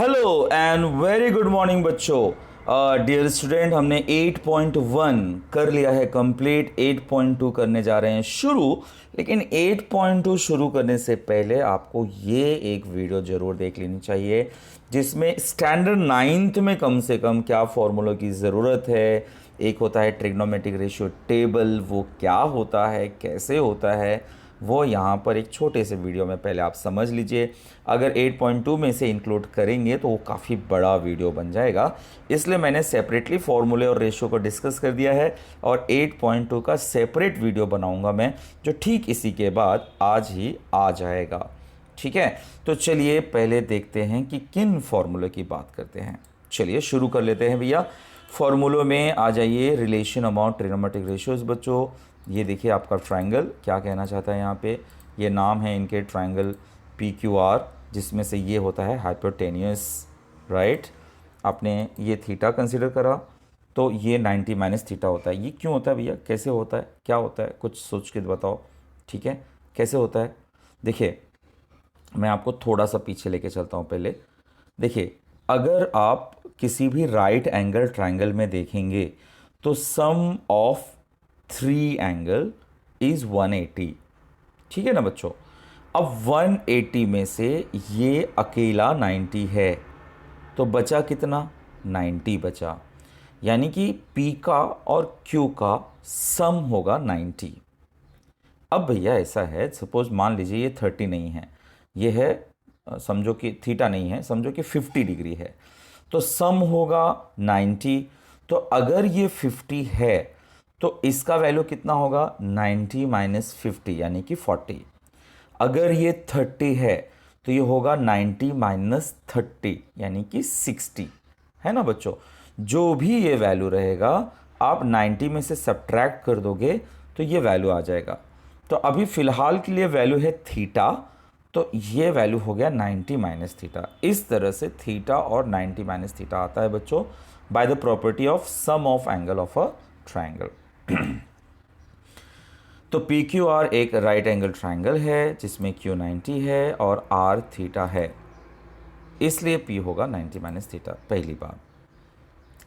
Hello and very good morning बच्चों। Dear student, हमने 8.1 कर लिया है कंप्लीट। 8.2 करने जा रहे हैं शुरू। लेकिन 8.2 शुरू करने से पहले आपको ये एक वीडियो जरूर देख लेनी चाहिए जिसमें स्टैंडर्ड नाइन्थ में कम से कम क्या फॉर्मूलों की ज़रूरत है। एक होता है ट्रिग्नोमेट्रिक रेशियो टेबल, वो क्या होता है, कैसे होता है, वो यहाँ पर एक छोटे से वीडियो में पहले आप समझ लीजिए। अगर 8.2 में से इंक्लूड करेंगे तो वो काफ़ी बड़ा वीडियो बन जाएगा, इसलिए मैंने सेपरेटली फॉर्मूले और रेशियो को डिस्कस कर दिया है और 8.2 का सेपरेट वीडियो बनाऊंगा मैं, जो ठीक इसी के बाद आज ही आ जाएगा। ठीक है, तो चलिए पहले देखते हैं कि किन फॉर्मूले की बात करते हैं। चलिए शुरू कर लेते हैं भैया। फॉर्मूलों में आ जाइए। रिलेशन अमाउंट ट्रिग्नोमेट्रिक रेशियोज बच्चों, ये देखिए आपका ट्रायंगल क्या कहना चाहता है यहाँ पे। ये नाम है इनके ट्रायंगल PQR, जिसमें से ये होता है हाइपोटेनियस, राइट। आपने ये थीटा कंसिडर करा तो ये 90 माइनस थीटा होता है। ये क्यों होता है भैया, कैसे होता है, क्या होता है, कुछ सोच के बताओ। ठीक है, कैसे होता है, देखिए मैं आपको थोड़ा सा पीछे लेके चलता हूँ पहले। देखिए, अगर आप किसी भी राइट एंगल ट्रायंगल में देखेंगे तो सम ऑफ 3 एंगल इज 180। ठीक है ना बच्चों। अब 180 में से ये अकेला 90 है, तो बचा कितना, 90 बचा। यानी कि P का और Q का सम होगा 90। अब भैया ऐसा है, सपोज मान लीजिए ये 30 नहीं है, ये है समझो कि थीटा नहीं है, समझो कि 50 डिग्री है, तो सम होगा 90। तो अगर ये 50 है तो इसका वैल्यू कितना होगा, 90 माइनस 50 यानी कि 40। अगर ये 30 है तो ये होगा 90 माइनस 30 यानी कि 60, है ना बच्चों। जो भी ये वैल्यू रहेगा आप 90 में से सब्ट्रैक्ट कर दोगे तो ये वैल्यू आ जाएगा। तो अभी फिलहाल के लिए वैल्यू है थीटा, तो ये वैल्यू हो गया 90 माइनस थीटा। इस तरह से थीटा और 90 माइनस थीटा आता है बच्चों by the property of sum of angle of a triangle. तो PQR एक राइट एंगल ट्रायंगल है जिसमें Q 90 है और R थीटा है, इसलिए P होगा 90 माइनस थीटा, पहली बात।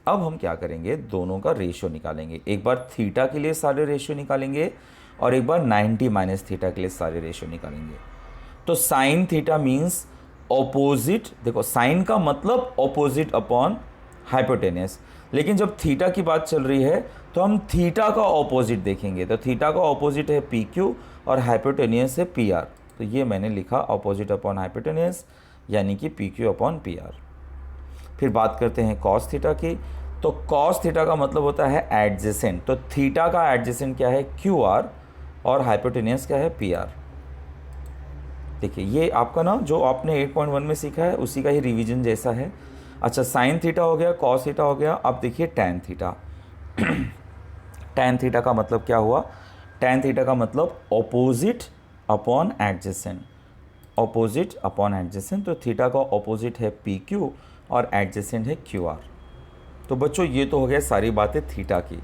अब हम क्या करेंगे, दोनों का रेशियो निकालेंगे। एक बार थीटा के लिए सारे रेशियो निकालेंगे और एक बार 90 माइनस थीटा के लिए सारे रेशियो निकालेंगे। तो साइन थीटा मीन्स ऑपोजिट, देखो साइन का मतलब ऑपोजिट अपॉन हाइपोटेनियस, लेकिन जब थीटा की बात चल रही है तो हम थीटा का ऑपोजिट देखेंगे। तो थीटा का ऑपोजिट है PQ और हाइपोटेनियस है PR। तो ये मैंने लिखा ऑपोजिट अपॉन हाइपोटेनियस यानी कि PQ अपॉन PR। फिर बात करते हैं कॉस थीटा की। तो कॉस थीटा का मतलब होता है एडजेसेंट। तो थीटा का एडजेसेंट क्या है, QR, और हाइपोटेनियस क्या है, PR। देखिए ये आपका ना जो आपने 8.1 में सीखा है उसी का ही रिवीजन जैसा है। अच्छा, साइन थीटा हो गया, कॉस थीटा हो गया। अब देखिए टैन थीटा। टैन थीटा का मतलब क्या हुआ, टैन थीटा का मतलब opposite upon adjacent, opposite upon adjacent. तो थीटा का ऑपोजिट है PQ और एडजेसेंट है QR। तो बच्चों ये तो हो गया सारी बातें थीटा की।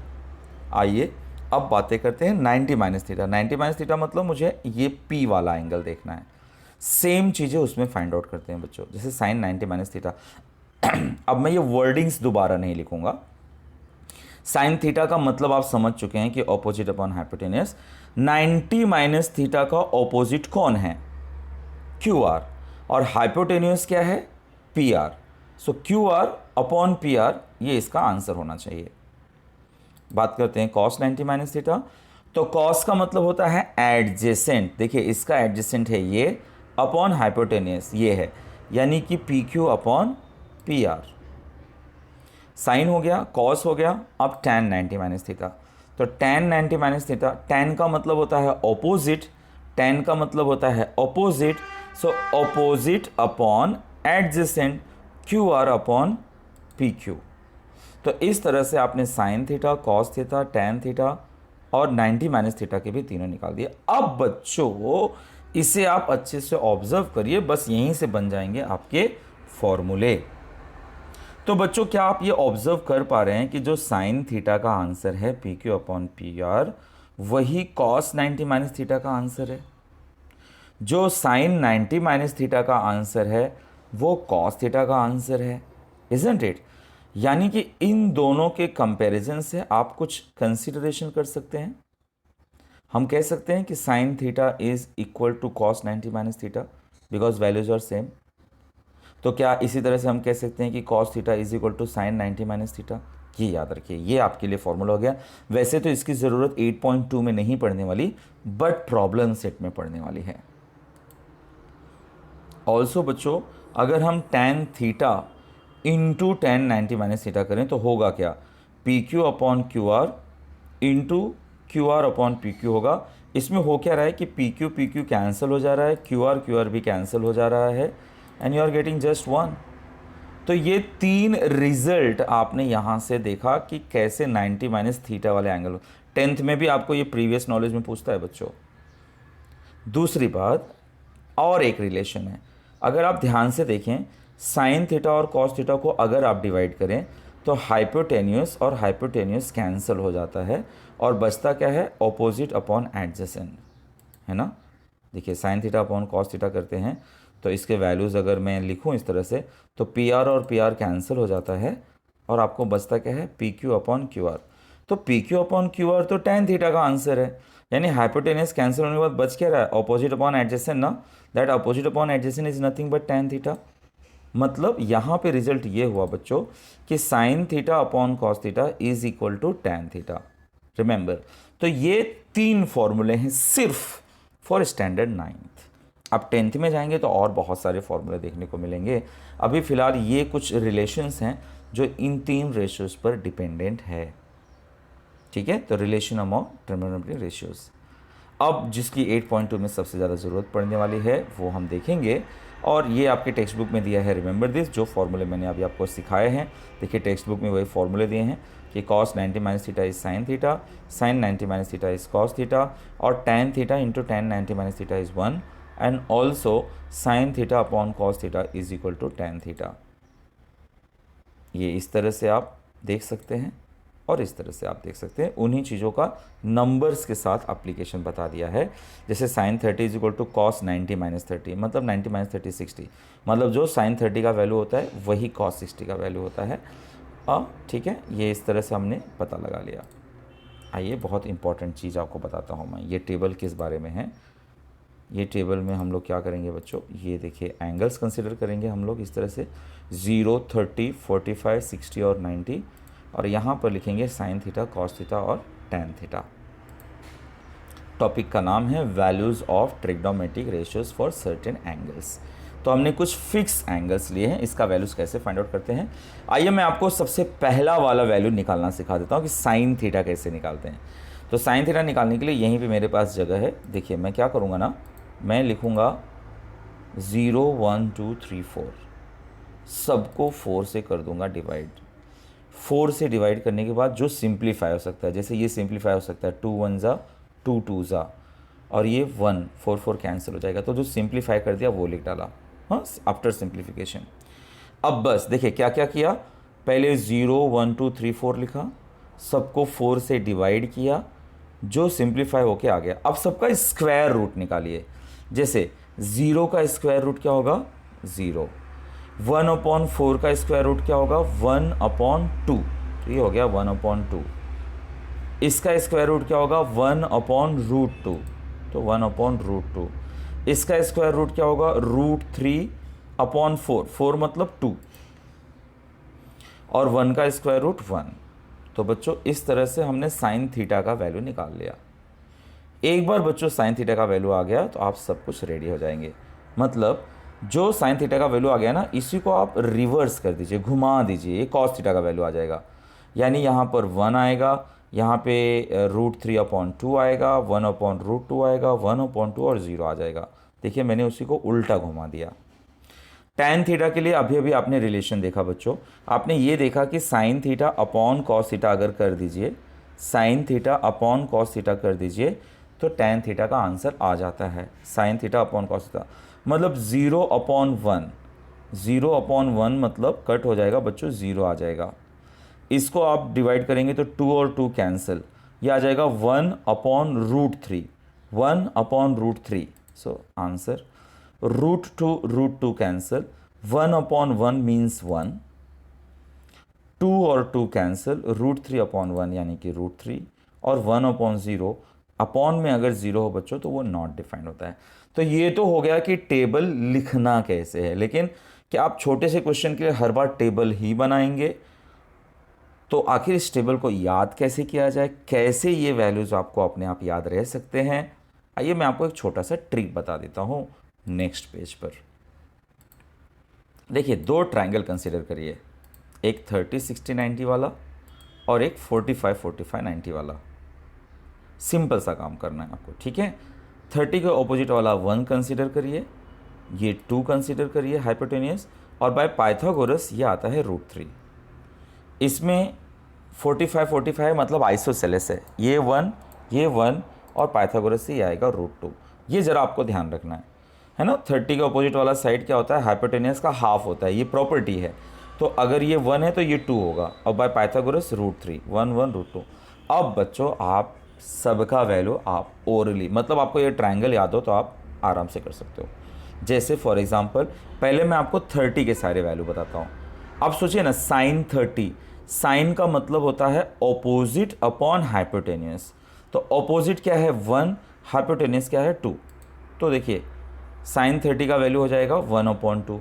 आइए अब बातें करते हैं 90 माइनस थीटा। 90 माइनस थीटा मतलब मुझे ये P वाला एंगल देखना है। सेम चीज़ें उसमें फाइंड आउट करते हैं बच्चों, जैसे साइन 90 माइनस थीटा। अब मैं ये वर्डिंग्स दोबारा नहीं लिखूंगा। साइन थीटा का मतलब आप समझ चुके हैं कि opposite upon hypotenuse. 90 minus theta का ऑपोजिट कौन है, QR, और हाइपोटेनियस क्या है, PR। सो QR अपॉन PR, ये इसका आंसर होना चाहिए। बात करते हैं कॉस 90 माइनस थीटा। तो कॉस का मतलब होता है एडजेसेंट। देखिए इसका एडजेसेंट है ये, अपॉन हाइपोटेनियस ये है, यानी कि PQ अपॉन PR। साइन हो गया, कॉस हो गया, अब टैन 90 माइनस थीटा। तो टैन 90 माइनस थीटा, टैन का मतलब होता है ऑपोजिट, टैन का मतलब होता है opposite. So opposite upon adjacent, QR upon PQ। तो इस तरह से आपने sine theta, cos theta, tan theta और 90 माइनस थीटा के भी तीनों निकाल दिए। अब बच्चों इसे आप अच्छे से ऑब्जर्व करिए, बस यहीं से बन जाएंगे आपके फॉर्मूले। तो बच्चों क्या आप ये ऑब्जर्व कर पा रहे हैं कि जो साइन थीटा का आंसर है PQ अपॉन PR, वही कॉस 90 माइनस थीटा का आंसर है। जो साइन 90 माइनस थीटा का आंसर है वो कॉस थीटा का आंसर है, इजंट इट? यानी कि इन दोनों के कंपैरिजन से आप कुछ कंसिडरेशन कर सकते हैं। हम कह सकते हैं कि sine theta is equal to cos 90 minus theta because values are same. तो क्या इसी तरह से हम कह सकते हैं कि cos theta is equal to sine 90 minus theta? ये याद रखिए, ये आपके लिए फॉर्मूला हो गया। वैसे तो इसकी ज़रूरत 8.2 में नहीं पढ़ने वाली, बट प्रॉब्लम सेट में पढ़ने वाली है। ऑल्सो बच्चों, अगर हम tan theta into tan 90 minus theta करें तो होगा क्या? P Q upon Q are into Q R upon P Q होगा। इसमें हो क्या रहा है कि पी क्यू कैंसिल हो जा रहा है, क्यू आर भी कैंसिल हो जा रहा है, and you are getting just 1। तो ये 3 रिजल्ट आपने यहाँ से देखा कि कैसे 90 माइनस थीटा वाले एंगल। 10th में भी आपको ये प्रीवियस नॉलेज में पूछता है बच्चों। दूसरी बात, और एक रिलेशन है, अगर आप ध्यान से देखें, साइन थीटा और कॉस थीटा को अगर आप डिवाइड करें तो हाइपोटेन्यूस और हाइपोटेन्यूस कैंसिल हो जाता है और बचता क्या है? ऑपोजिट अपॉन एडजेसेंट, है ना। देखिए sign theta upon cos theta करते हैं तो इसके वैल्यूज़ अगर मैं लिखूं इस तरह से तो पी आर और पी आर कैंसिल हो जाता है और आपको बचता क्या है? P Q upon Q R. तो P Q upon Q R तो tan थीटा का आंसर है, यानी हाइपोटेनियस कैंसिल होने के बाद बच क्या रहा है? ऑपोजिट अपॉन एडजेसेंट ना, that opposite upon adjacent is nothing but tan theta. मतलब यहाँ पे रिजल्ट ये हुआ बच्चों कि sine theta upon cos theta is equal to tan theta. Remember, तो ये 3 फॉर्मूले हैं सिर्फ फॉर स्टैंडर्ड 9th। अब 10th में जाएंगे तो और बहुत सारे फॉर्मूले देखने को मिलेंगे। अभी फ़िलहाल ये कुछ रिलेशंस हैं जो इन 3 रेशियोज पर डिपेंडेंट है, ठीक है। तो रिलेशन अमॉन्ग ट्रिग्नोमेट्रिक रेशियोज, अब जिसकी 8.2 में सबसे ज़्यादा ज़रूरत पड़ने वाली है वो हम देखेंगे, और ये आपके टेक्स्ट बुक में दिया है। रिमेंबर दिस, जो फॉर्मूले मैंने अभी आपको सिखाए हैं, देखिए टेक्स्ट बुक में वही फॉर्मूले दिए हैं कि cos 90 minus theta is sine theta, sine 90 minus theta is cos theta, और tan theta into tan 90 minus theta is 1, and also sine theta upon cos theta is equal to tan theta. ये इस तरह से आप देख सकते हैं और इस तरह से आप देख सकते हैं। उन्हीं चीज़ों का नंबर्स के साथ एप्लीकेशन बता दिया है। जैसे sine 30 is equal to cos 90 minus 30, मतलब 90 माइनस 30 60, मतलब जो साइन 30 का वैल्यू होता है वही कॉस 60 का वैल्यू होता है। ठीक है, ये इस तरह से हमने पता लगा लिया। आइए बहुत इंपॉर्टेंट चीज़ आपको बताता हूँ मैं, ये टेबल किस बारे में है। ये टेबल में हम लोग क्या करेंगे बच्चों, ये देखिए एंगल्स कंसिडर करेंगे हम लोग इस तरह से 0, 30, 45, 60 और 90, और यहाँ पर लिखेंगे साइन थीटा, कॉस थीटा और tan थीटा। टॉपिक का नाम है values of trigonometric ratios for certain angles. तो हमने कुछ फिक्स एंगल्स लिए हैं, इसका वैल्यूज़ कैसे फाइंड आउट करते हैं। आइए मैं आपको सबसे पहला वाला वैल्यू निकालना सिखा देता हूँ कि साइन थीटा कैसे निकालते हैं। तो साइन थीटा निकालने के लिए यहीं पे मेरे पास जगह है। देखिए मैं क्या करूँगा ना, मैं लिखूँगा 0, 1, 2, 3, 4, सबको 4 से कर दूँगा डिवाइड। 4 से डिवाइड करने के बाद जो सिंप्लीफाई हो सकता है, जैसे ये सिंप्लीफाई हो सकता है 2 1 ज़ा 2 2 ज़ा, और ये 1 4 4 कैंसिल हो जाएगा, तो जो सिंप्लीफाई कर दिया वो लिख डाला, हाँ, आफ्टर सिंप्लीफिकेशन। अब बस देखिए क्या क्या किया, पहले 0 1 2 3 4 लिखा, सबको 4 से डिवाइड किया, जो सिंप्लीफाई होके आ गया। अब सबका स्क्वायर रूट निकालिए। जैसे 0 का स्क्वायर रूट क्या होगा? 0। 1/4 का स्क्वायर रूट क्या होगा? 1/2, तो ये हो गया 1/2। इसका स्क्वायर रूट क्या होगा? 1/√2, तो 1/√2। इसका स्क्वायर रूट क्या होगा? √3/4, 4 मतलब 2, और 1 का स्क्वायर रूट 1। तो बच्चों इस तरह से हमने साइन थीटा का वैल्यू निकाल लिया। एक बार बच्चों साइन थीटा का वैल्यू आ गया तो आप सब कुछ रेडी हो जाएंगे। मतलब जो साइन थीटा का वैल्यू आ गया ना, इसी को आप रिवर्स कर दीजिए, घुमा दीजिए, ये कॉस थीटा का वैल्यू आ जाएगा। यानी यहाँ पर 1 आएगा, यहाँ पे √3/2 आएगा, 1/√2 आएगा, 1/2 और 0 आ जाएगा। देखिए मैंने उसी को उल्टा घुमा दिया। tan थीटा के लिए अभी अभी आपने रिलेशन देखा बच्चों, आपने ये देखा कि sine theta upon cos theta अगर कर दीजिए, sign theta upon cos theta कर दीजिए तो tan थीटा का आंसर आ जाता है। Sign theta upon cos theta मतलब 0/1, 0/1 मतलब कट हो जाएगा बच्चों, 0 आ जाएगा। इसको आप डिवाइड करेंगे तो 2 और 2 कैंसिल, यह आ जाएगा 1/√3, 1/√3। सो आंसर √2 कैंसिल, 1/1 मीन्स 1, 2 और 2 कैंसिल, √3/1 यानी कि √3, और 1/0, अपॉन में अगर 0 हो बच्चों तो वो नॉट डिफाइंड होता है। तो ये तो हो गया कि टेबल लिखना कैसे है, लेकिन क्या आप छोटे से क्वेश्चन के लिए हर बार टेबल ही बनाएंगे? तो आखिर इस टेबल को याद कैसे किया जाए, कैसे ये वैल्यूज़ आपको अपने आप याद रह सकते हैं? आइए मैं आपको एक छोटा सा ट्रिक बता देता हूँ नेक्स्ट पेज पर। देखिए, दो ट्रायंगल कंसीडर करिए, एक 30-60-90 वाला और एक 45-45-90 वाला। सिंपल सा काम करना है आपको, ठीक है। 30 के ऑपोजिट वाला 1 कंसीडर करिए, ये 2 कंसीडर करिए हाइपोटेनियस, और बाय पाइथागोरस ये आता है √3। इसमें 45-45 मतलब आइसोसेलेस है, ये 1 और पाइथागोरस से ये आएगा √2। ये ज़रा आपको ध्यान रखना है ना। 30 के ऑपोजिट वाला साइड क्या होता है, हाइपोटेनियस का हाफ होता है, ये प्रॉपर्टी है। तो अगर ये 1 है तो ये 2 होगा, और बाय पाइथागोरस √3, 1 1 √2। अब बच्चों आप सबका वैल्यू आप ओरली, मतलब आपको ये ट्रायंगल याद हो तो आप आराम से कर सकते हो। जैसे फॉर एग्जांपल पहले मैं आपको 30 के सारे वैल्यू बताता हूँ। अब सोचिए ना, साइन 30, साइन का मतलब होता है ऑपोजिट अपॉन हाइपोटेनियस। तो ऑपोजिट क्या है 1, हाइपोटेनियस क्या है 2। तो देखिए साइन 30 का वैल्यू हो जाएगा 1/2।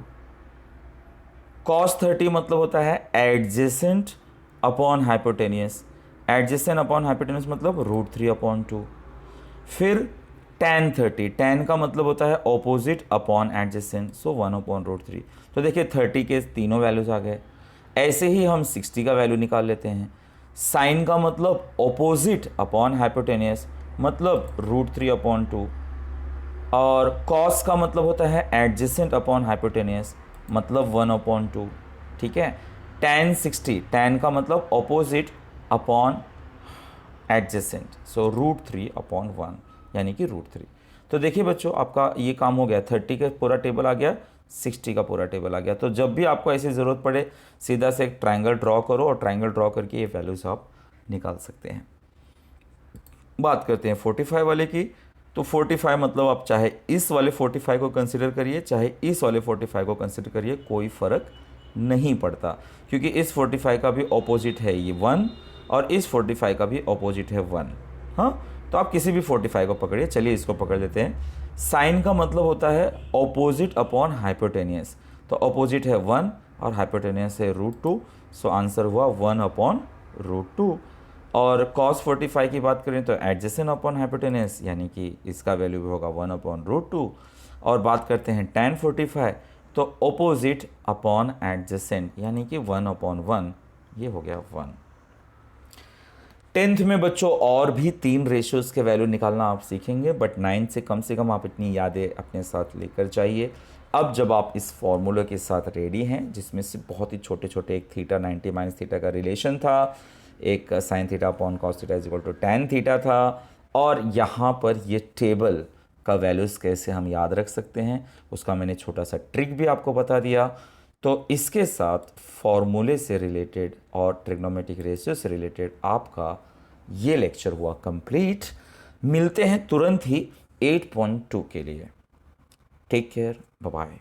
कॉस 30 मतलब होता है adjacent upon hypotenuse, adjacent upon hypotenuse मतलब √3/2। फिर tan 30, tan का मतलब होता है ऑपोजिट अपॉन एडजेसेंट, सो 1/√3। तो देखिए 30 के तीनों वैल्यूज आ गए। ऐसे ही हम 60 का वैल्यू निकाल लेते हैं। साइन का मतलब ऑपोजिट अपॉन हाइपोटेनियस मतलब √3/2, और कॉस का मतलब होता है एडजेसेंट अपॉन हाइपोटेनियस मतलब 1/2, ठीक है। tan 60, tan का मतलब ऑपोजिट अपॉन एडजेसेंट, सो √3/1 यानी कि √3। तो देखिए बच्चों आपका ये काम हो गया, 30 का पूरा टेबल आ गया, 60 का पूरा टेबल आ गया। तो जब भी आपको ऐसी ज़रूरत पड़े सीधा से एक ट्रायंगल ड्रॉ करो, और ट्रायंगल ड्रॉ करके ये वैल्यूज़ आप निकाल सकते हैं। बात करते हैं 45 वाले की। तो 45 मतलब आप चाहे इस वाले 45 को कंसिडर करिए, चाहे इस वाले 45 को कंसिडर करिए, कोई फ़र्क नहीं पड़ता, क्योंकि इस 45 का भी ऑपोजिट है ये 1, और इस 45 का भी ऑपोजिट है 1। हाँ, तो आप किसी भी 45 को पकड़िए। चलिए इसको पकड़ लेते हैं। साइन का मतलब होता है ऑपोजिट अपॉन हाइपोटेनियस, तो ऑपोजिट है 1 और हाइपोटेनियस है √2, सो आंसर हुआ 1/√2। और cos 45 की बात करें तो एडजेसेंट अपॉन हाइपोटेनियस, यानी कि इसका वैल्यू भी होगा 1/√2। और बात करते हैं tan 45, तो ऑपोजिट अपॉन एडजेसेंट यानी कि 1/1, ये हो गया 1। 10th में बच्चों और भी 3 रेशियोज़ के वैल्यू निकालना आप सीखेंगे, बट 9 से कम आप इतनी यादें अपने साथ लेकर जाइए। अब जब आप इस फॉर्मूले के साथ रेडी हैं, जिसमें से बहुत ही छोटे छोटे, एक थीटा 90 माइनस थीटा का रिलेशन था, एक sine theta upon cos theta is equal to tan theta था, और यहाँ पर ये टेबल का वैल्यूज़ कैसे हम याद रख सकते हैं उसका मैंने छोटा सा ट्रिक भी आपको बता दिया। तो इसके साथ फॉर्मूले से रिलेटेड और ट्रिग्नोमेट्रिक रेशियो से रिलेटेड आपका ये लेक्चर हुआ कंप्लीट। मिलते हैं तुरंत ही 8.2 के लिए। Take care, bye bye.